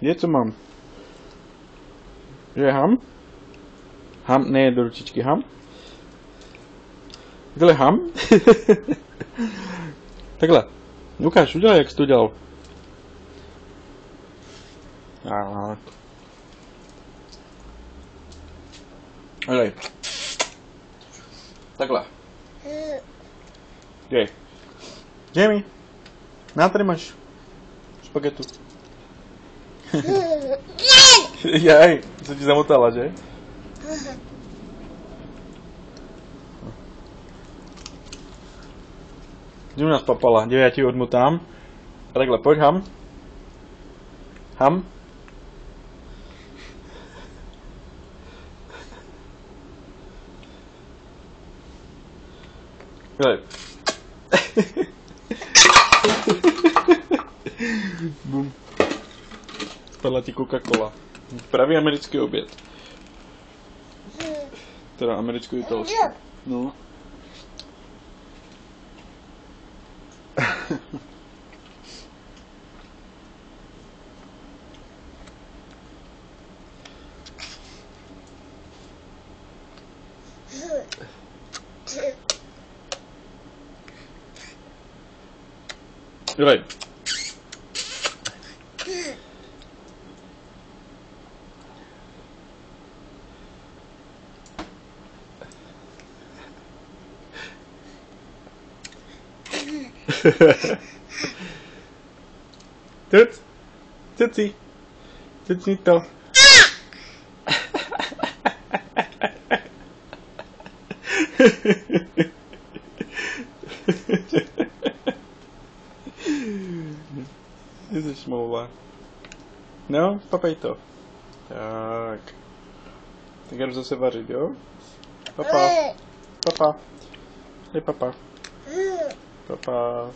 Je, co mám? Že ham? Ham, ne, do ručičky, ham? Takhle ham? Takhle. Ukáž, udělej, jak jsi to dělal. Udělej. Takhle. Děj. Jamie. Na, tady máš špagetu. Jaj, se ti zamotala, že? Jdu nás papala, dívej, já ti odmotám. A takhle, pojď, ham. Ham. Dívej. Bum. Spadla ti Coca-Cola. Pravý americký oběd. Teda americko-italský. No. Dělej. Tuc. Tuci. Tucni to. Jsi smlouva. No, papej to. Tak. Tak jdu zase vařit, jo? Papa. Papa. Hej, papa. Papa.